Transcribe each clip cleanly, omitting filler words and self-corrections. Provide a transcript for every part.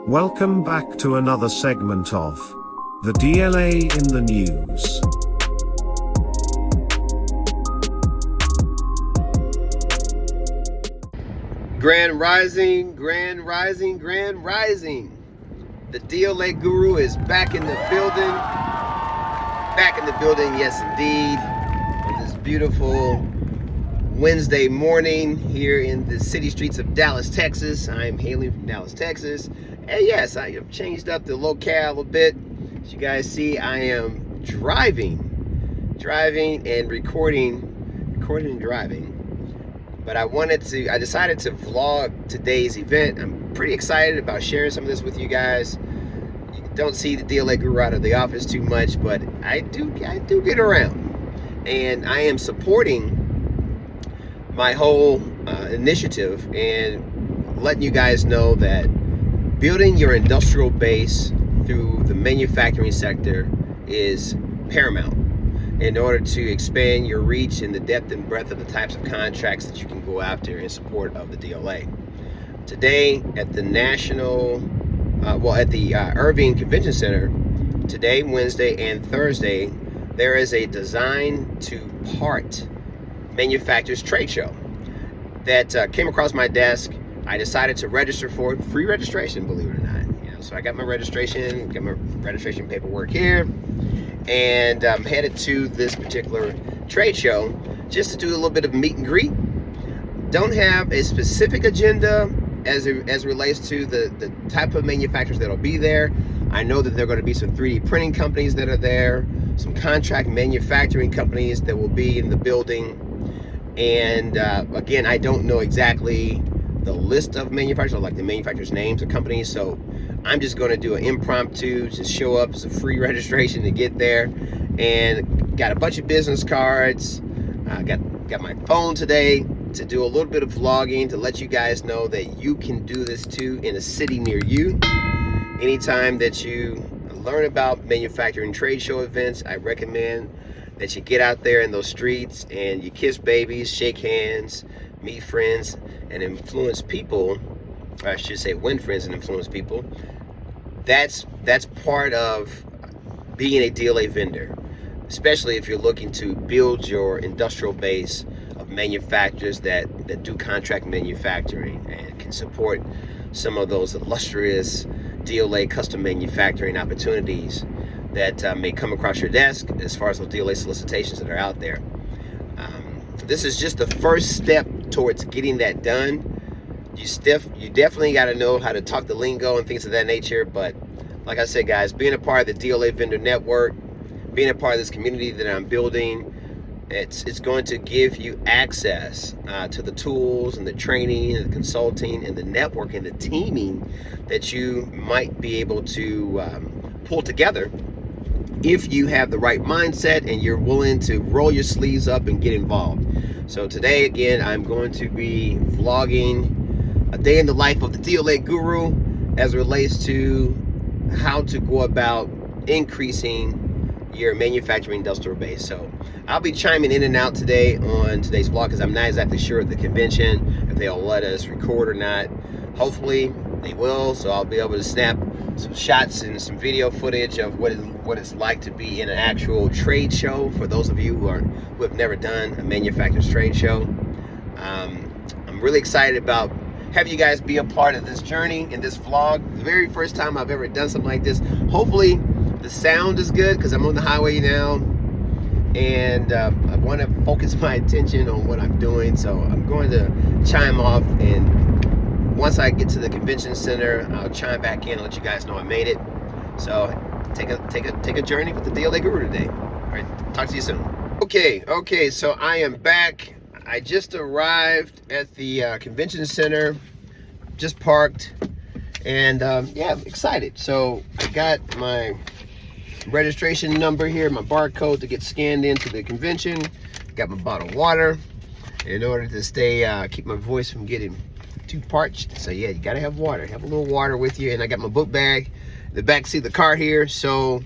Welcome back to another segment of the DLA in the News. Grand Rising, Grand Rising, Grand Rising. The DLA Guru is back in the building. Back in the building, yes indeed. On this beautiful Wednesday morning here in the city streets of Dallas, Texas. I am hailing from Dallas, Texas. And yes, I have changed up the locale a bit. As you guys see, I am driving and recording and driving. But I decided to vlog today's event. I'm pretty excited about sharing some of this with you guys. You don't see the DLA Guru out of the office too much, but I do get around. And I am supporting my whole initiative and letting you guys know that building your industrial base through the manufacturing sector is paramount in order to expand your reach and the depth and breadth of the types of contracts that you can go after in support of the DLA. Today at the Irving Convention Center, today, Wednesday and Thursday, there is a design to part manufacturers trade show that came across my desk. I decided to register for it, free registration, believe it or not. So I got my registration paperwork here, and I'm headed to this particular trade show just to do a little bit of meet and greet. Don't have a specific agenda as it relates to the type of manufacturers that'll be there. I know that there are going to be some 3D printing companies that are there, some contract manufacturing companies that will be in the building. And again, I don't know exactly the list of manufacturers, like the manufacturers' names of companies. So I'm just going to do an impromptu, just show up as a free registration to get there. And got a bunch of business cards. Got my phone today to do a little bit of vlogging to let you guys know that you can do this too in a city near you. Anytime that you learn about manufacturing trade show events, I recommend that you get out there in those streets and you kiss babies, shake hands, meet friends, and influence people. Or I should say win friends and influence people. That's part of being a DLA vendor, especially if you're looking to build your industrial base of manufacturers that do contract manufacturing and can support some of those illustrious DLA custom manufacturing opportunities that may come across your desk as far as those DLA solicitations that are out there. This is just the first step towards getting that done. You definitely got to know how to talk the lingo and things of that nature. But like I said, guys, being a part of the DLA vendor network, being a part of this community that I'm building, it's going to give you access to the tools and the training and the consulting and the networking, the teaming that you might be able to pull together if you have the right mindset and you're willing to roll your sleeves up and get involved. So today, again, I'm going to be vlogging a day in the life of the DLA Guru as it relates to how to go about increasing your manufacturing industrial base. So I'll be chiming in and out today on today's vlog because I'm not exactly sure of the convention, if they'll let us record or not. Hopefully they will, so I'll be able to snap some shots and some video footage of what it's like to be in an actual trade show for those of you who have never done a manufacturer's trade show. I'm really excited about having you guys be a part of this journey in this vlog. The very first time I've ever done something like this. Hopefully the sound is good because I'm on the highway now, and I want to focus my attention on what I'm doing. So I'm going to chime off, and once I get to the convention center, I'll chime back in and let you guys know I made it. So take a journey with the DLA Guru today. All right, talk to you soon. Okay, so I am back. I just arrived at the convention center, just parked, and yeah, I'm excited. So I got my registration number here, my barcode to get scanned into the convention. Got my bottle of water in order to keep my voice from getting too parched. So yeah, you gotta have water. Have a little water with you. And I got my book bag, the back seat of the car here. So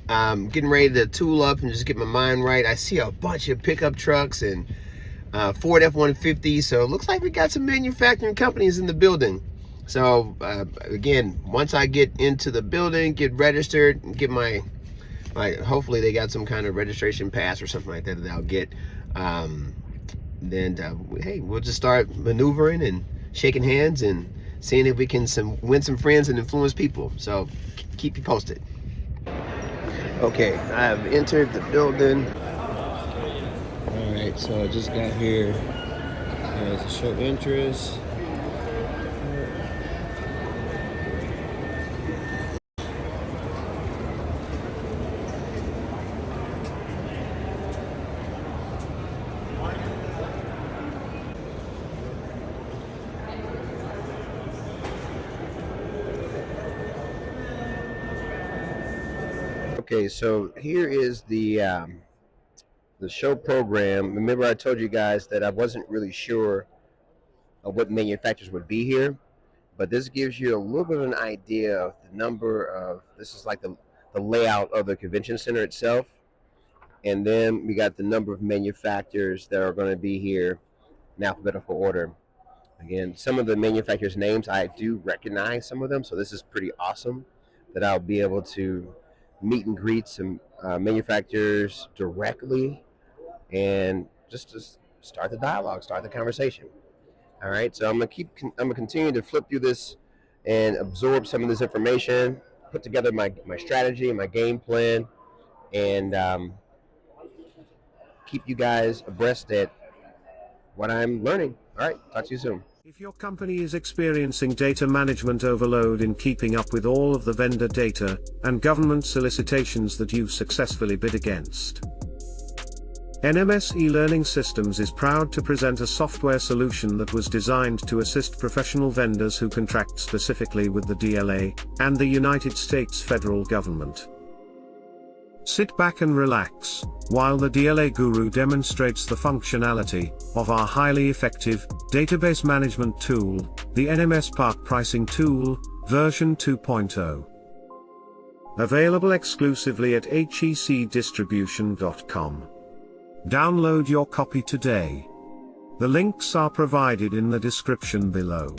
I'm getting ready to tool up and just get my mind right. I see a bunch of pickup trucks and Ford F-150. So it looks like we got some manufacturing companies in the building. So again, once I get into the building, get registered, get my hopefully they got some kind of registration pass or something like that that I'll get. Then hey, we'll just start maneuvering and shaking hands and seeing if we can win some friends and influence people. So keep you posted. Okay, I have entered the building. All right, so I just got here to show interest. Okay, so here is the show program. Remember, I told you guys that I wasn't really sure of what manufacturers would be here, but this gives you a little bit of an idea of the number of. This is like the layout of the convention center itself, and then we got the number of manufacturers that are going to be here in alphabetical order. Again, some of the manufacturers' names I do recognize some of them, so this is pretty awesome that I'll be able to meet and greet some manufacturers directly and just to start the dialogue, start the conversation. All right, so I'm gonna continue to flip through this and absorb some of this information, put together my strategy, my game plan, and keep you guys abreast at what I'm learning. All right, talk to you soon. If your company is experiencing data management overload in keeping up with all of the vendor data and government solicitations that you've successfully bid against, NMS eLearning Systems is proud to present a software solution that was designed to assist professional vendors who contract specifically with the DLA and the United States federal government. Sit back and relax, while the DLA Guru demonstrates the functionality of our highly effective database management tool, the NMS Part Pricing Tool, version 2.0. Available exclusively at hecdistribution.com. Download your copy today. The links are provided in the description below.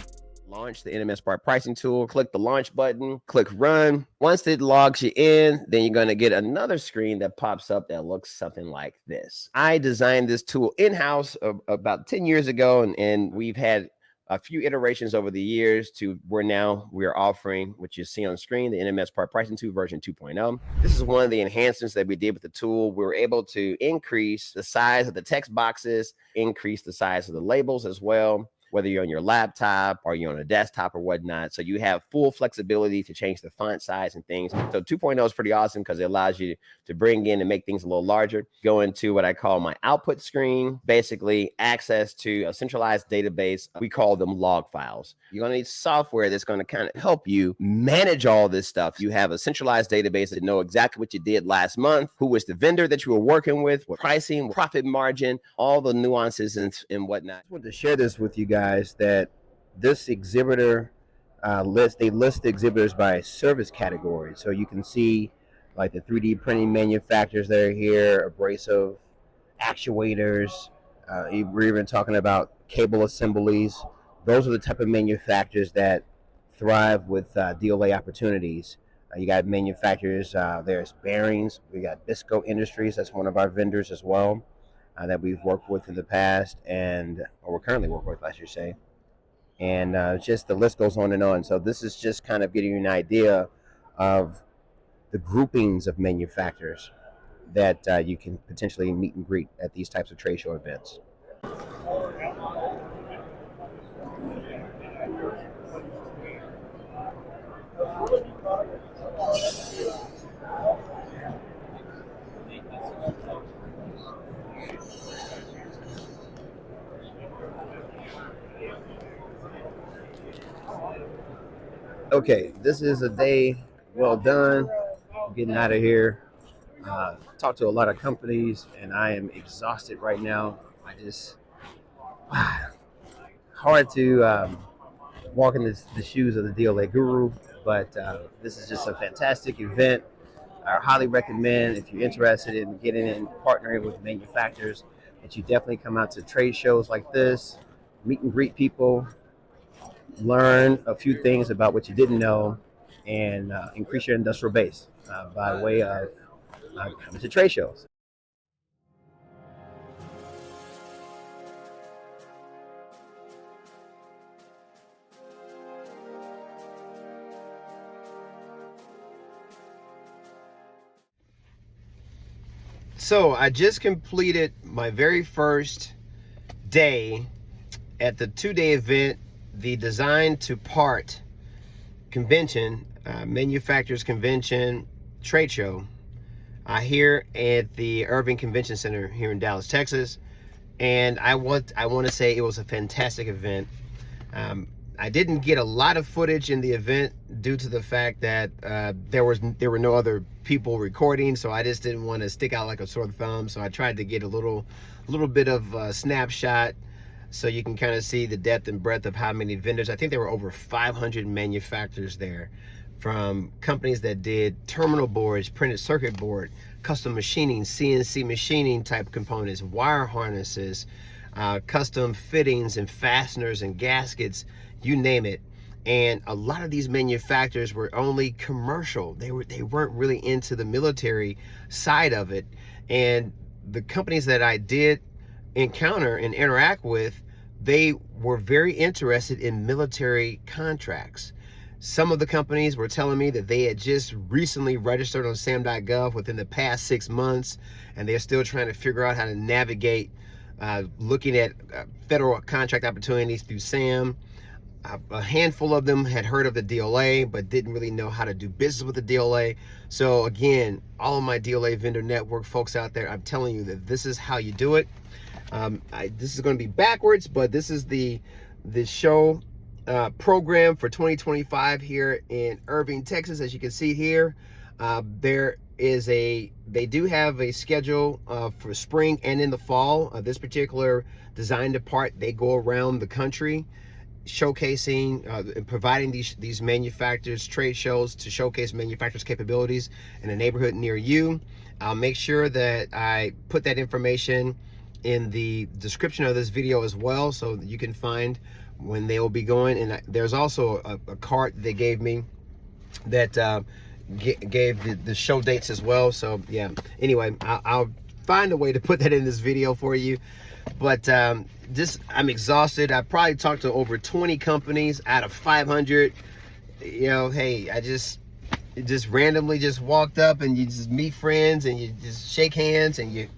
Launch the NMS Part Pricing Tool, click the launch button, click run. Once it logs you in, then you're going to get another screen that pops up that looks something like this. I designed this tool in-house about 10 years ago, and we've had a few iterations over the years to where now we're offering, what you see on screen, the NMS Part Pricing Tool version 2.0. This is one of the enhancements that we did with the tool. We were able to increase the size of the text boxes, increase the size of the labels as well, whether you're on your laptop or you're on a desktop or whatnot. So you have full flexibility to change the font size and things. So 2.0 is pretty awesome because it allows you to bring in and make things a little larger. Go into what I call my output screen, basically access to a centralized database. We call them log files. You're going to need software that's going to kind of help you manage all this stuff. You have a centralized database that know exactly what you did last month, who was the vendor that you were working with, what pricing, profit margin, all the nuances and whatnot. I just wanted to share this with you guys that this exhibitor list the exhibitors by service category. So you can see like the 3D printing manufacturers that are here, abrasive actuators. We're even talking about cable assemblies. Those are the type of manufacturers that thrive with DLA opportunities. You got manufacturers, there's bearings. We got Bisco Industries, that's one of our vendors as well. That we've worked with in the past, or we're currently working with, I should say. And just the list goes on and on. So this is just kind of getting you an idea of the groupings of manufacturers that you can potentially meet and greet at these types of trade show events. Okay, this is a day well done. I'm getting out of here. Talked to a lot of companies, and I am exhausted right now. I just hard to walk in the shoes of the DLA Guru, but this is just a fantastic event. I highly recommend, if you're interested in getting in partnering with manufacturers, that you definitely come out to trade shows like this, meet and greet people, learn a few things about what you didn't know, and increase your industrial base by way of coming to trade shows. So I just completed my very first day at the 2-day event, the Design to Part convention, manufacturers convention trade show here at the Irving Convention Center here in Dallas, Texas. And I want to say it was a fantastic event. I didn't get a lot of footage in the event due to the fact that there were no other people recording, so I just didn't want to stick out like a sore thumb. So I tried to get a little bit of a snapshot so you can kind of see the depth and breadth of how many vendors. I think there were over 500 manufacturers there, from companies that did terminal boards, printed circuit board, custom machining, CNC machining type components, wire harnesses, custom fittings and fasteners and gaskets, you name it. And a lot of these manufacturers were only commercial. They weren't really into the military side of it. And the companies that I did encounter and interact with, they were very interested in military contracts. Some of the companies were telling me that they had just recently registered on SAM.gov within the past 6 months, and they're still trying to figure out how to navigate looking at federal contract opportunities through SAM. A handful of them had heard of the DLA, but didn't really know how to do business with the DLA. So again, all of my DLA vendor network folks out there, I'm telling you that this is how you do it. This is going to be backwards, but this is the show program for 2025 here in Irving, Texas. As you can see here, they do have a schedule for spring and in the fall. This particular Design to Part, they go around the country showcasing and providing these manufacturers trade shows to showcase manufacturers capabilities in a neighborhood near you. I'll make sure that I put that information in the description of this video as well, so that you can find when they will be going. And there's also a card they gave me that gave the show dates as well. So yeah, anyway, I'll find a way to put that in this video for you. But I'm exhausted. I probably talked to over 20 companies out of 500. You know, hey, I just randomly just walked up, and you just meet friends, and you just shake hands, and you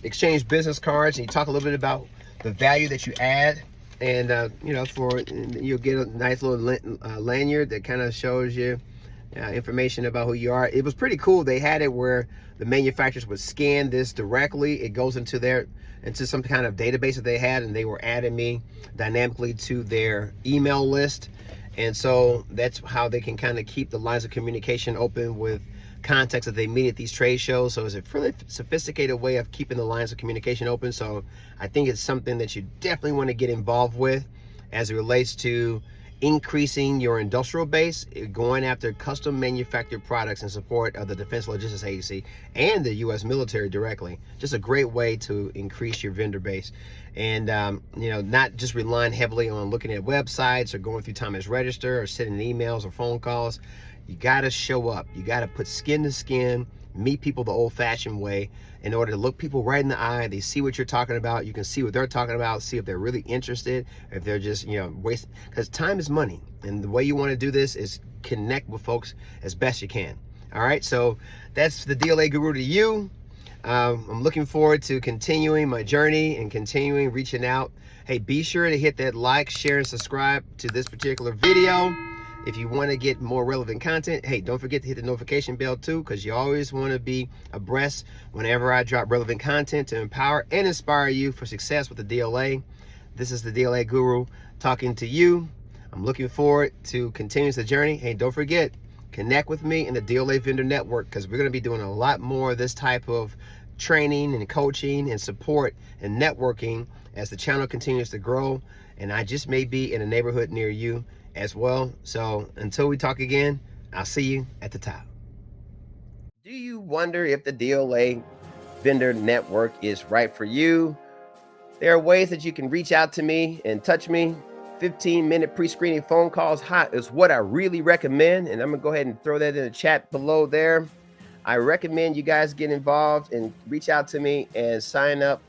exchange business cards, and you talk a little bit about the value that you add. And you know, you'll get a nice little lanyard that kind of shows you information about who you are. It was pretty cool. They had it where the manufacturers would scan this directly. It goes into some kind of database that they had, and they were adding me dynamically to their email list. And so that's how they can kind of keep the lines of communication open with contacts that they meet at these trade shows. So it's a really sophisticated way of keeping the lines of communication open. So I think it's something that you definitely want to get involved with as it relates to increasing your industrial base, going after custom manufactured products in support of the Defense Logistics Agency and the U.S. military directly. Just a great way to increase your vendor base. And you know, not just relying heavily on looking at websites or going through Thomas Register or sending emails or phone calls. You got to show up. You got to put skin to skin, meet people the old-fashioned way in order to look people right in the eye. They see what you're talking about. You can see what they're talking about, see if they're really interested, if they're just, you know, wasting, because time is money. And the way you want to do this is connect with folks as best you can. All right, so that's the DLA Guru to you. I'm looking forward to continuing my journey and continuing reaching out. Hey, be sure to hit that like, share, and subscribe to this particular video. If you want to get more relevant content, hey, don't forget to hit the notification bell too, because you always want to be abreast whenever I drop relevant content to empower and inspire you for success with the DLA. This is the DLA Guru talking to you. I'm looking forward to continuing the journey. Hey, don't forget, connect with me in the DLA Vendor Network, because we're going to be doing a lot more of this type of training and coaching and support and networking as the channel continues to grow. And I just may be in a neighborhood near you as well. So until we talk again, I'll see you at the top. Do you wonder if the DLA vendor network is right for you? There are ways that you can reach out to me and touch me. 15-minute pre-screening phone calls is what I really recommend. And I'm gonna go ahead and throw that in the chat below there. I recommend you guys get involved and reach out to me and sign up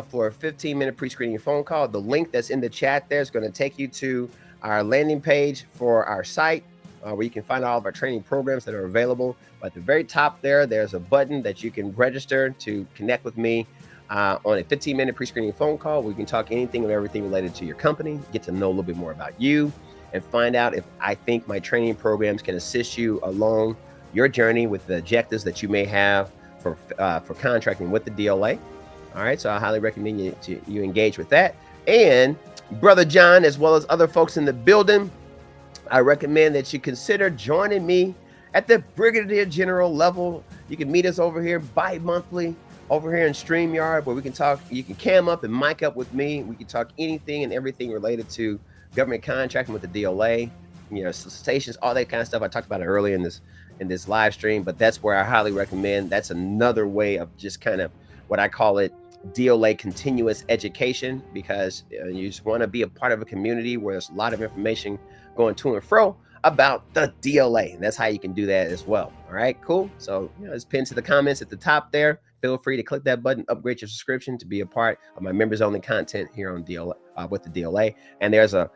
for a 15-minute pre-screening phone call. The link that's in the chat there is going to take you to our landing page for our site, where you can find all of our training programs that are available. But at the very top there, there's a button that you can register to connect with me on a 15-minute pre-screening phone call. We can talk anything and everything related to your company, get to know a little bit more about you, and find out if I think my training programs can assist you along your journey with the objectives that you may have for contracting with the DLA. All right, so I highly recommend you engage with that. And Brother John, as well as other folks in the building, I recommend that you consider joining me at the Brigadier General level. You can meet us over here bi-monthly over here in StreamYard, where we can talk. You can cam up and mic up with me. We can talk anything and everything related to government contracting with the DLA, solicitations, all that kind of stuff. I talked about it earlier in this live stream, but that's where I highly recommend. That's another way of just kind of what I call it DLA continuous education, because you just want to be a part of a community where there's a lot of information going to and fro about the DLA, and that's how you can do that as well. All right, cool. So it's pinned to the comments at the top there. Feel free to click that button, upgrade your subscription to be a part of my members only content here on DLA with the DLA. And there's a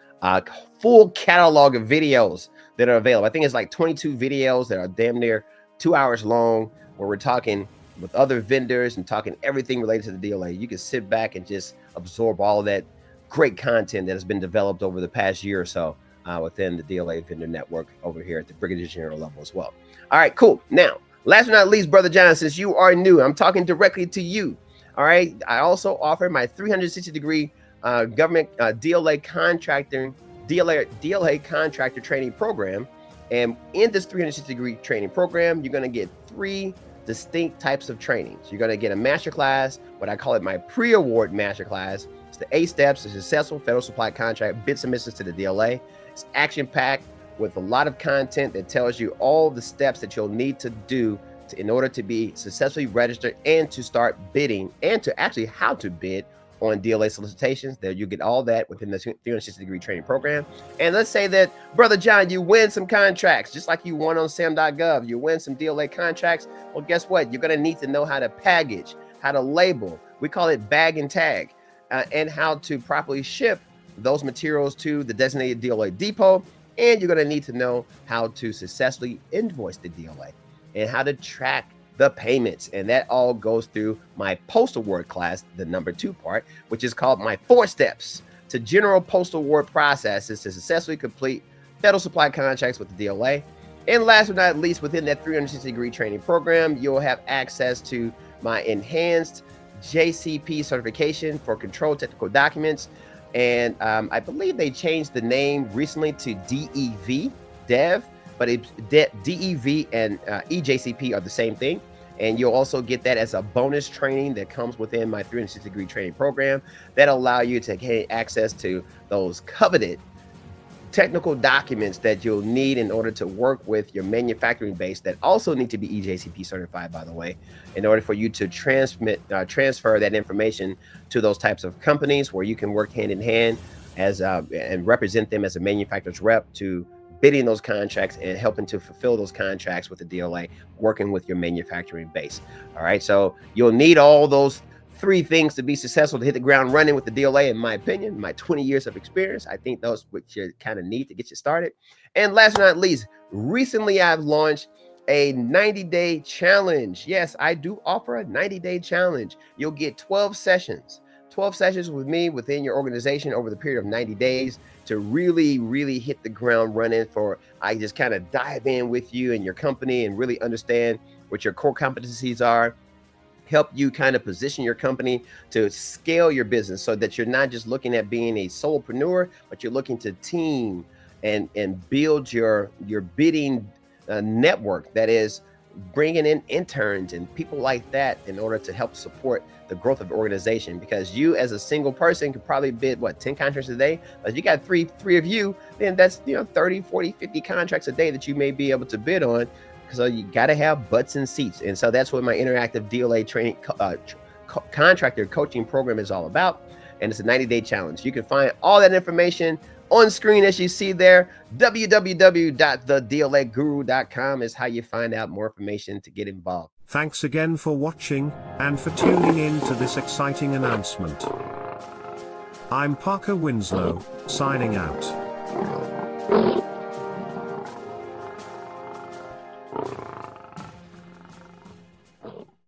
full catalog of videos that are available. I think it's like 22 videos that are damn near 2 hours long, where we're talking with other vendors and talking everything related to the DLA. You can sit back and just absorb all of that great content that has been developed over the past year or so within the DLA vendor network over here at the Brigadier General level as well. All right, cool. Now, last but not least, Brother John, since you are new, I'm talking directly to you. All right. I also offer my 360-degree government DLA Contractor training program. And in this 360-degree training program, you're going to get 3 distinct types of trainings. You're going to get a masterclass, what I call it my pre-award masterclass. It's the 8 steps to successful federal supply contract bid submissions to the DLA. It's action-packed with a lot of content that tells you all the steps that you'll need to do in order to be successfully registered and to start bidding, and to actually how to bid on DLA solicitations. There you get all that within the 360-degree training program. And let's say that, Brother John, you win some contracts, just like you won on SAM.gov, you win some DLA contracts. Well, guess what? You're going to need to know how to package, how to label, we call it bag and tag, and how to properly ship those materials to the designated DLA depot. And you're going to need to know how to successfully invoice the DLA and how to track the payments. And that all goes through my post-award class, the number 2 part, which is called my 4 steps to general post-award processes to successfully complete federal supply contracts with the DLA. And last but not least, within that 360-degree training program, you'll have access to my enhanced JCP certification for controlled technical documents. And I believe they changed the name recently to DEV, but DEV and EJCP are the same thing. And you'll also get that as a bonus training that comes within my 360-degree training program that allow you to get access to those coveted technical documents that you'll need in order to work with your manufacturing base, that also need to be EJCP certified, by the way, in order for you to transfer that information to those types of companies where you can work hand in hand as and represent them as a manufacturer's rep to bidding those contracts and helping to fulfill those contracts with the DLA, working with your manufacturing base. All right, so you'll need all those 3 things to be successful to hit the ground running with the DLA, in my opinion, my 20 years of experience. I think those what you kind of need to get you started. And last but not least, recently I've launched a 90-day challenge. Yes, I do offer a 90-day challenge. You'll get 12 sessions with me within your organization over the period of 90 days to really hit the ground running. I just kind of dive in with you and your company and really understand what your core competencies are, help you kind of position your company to scale your business so that you're not just looking at being a solopreneur, but you're looking to team and build your bidding network, that is bringing in interns and people like that in order to help support the growth of the organization. Because you as a single person could probably bid 10 contracts a day, but you got three of you, then that's 30, 40, 50 contracts a day that you may be able to bid on. So you got to have butts and seats. And so that's what my interactive DLA training contractor coaching program is all about. And it's a 90-day challenge. You can find all that information on screen as you see there. www.thedlaguru.com is how you find out more information to get involved. Thanks again for watching, and for tuning in to this exciting announcement. I'm Parker Winslow, signing out.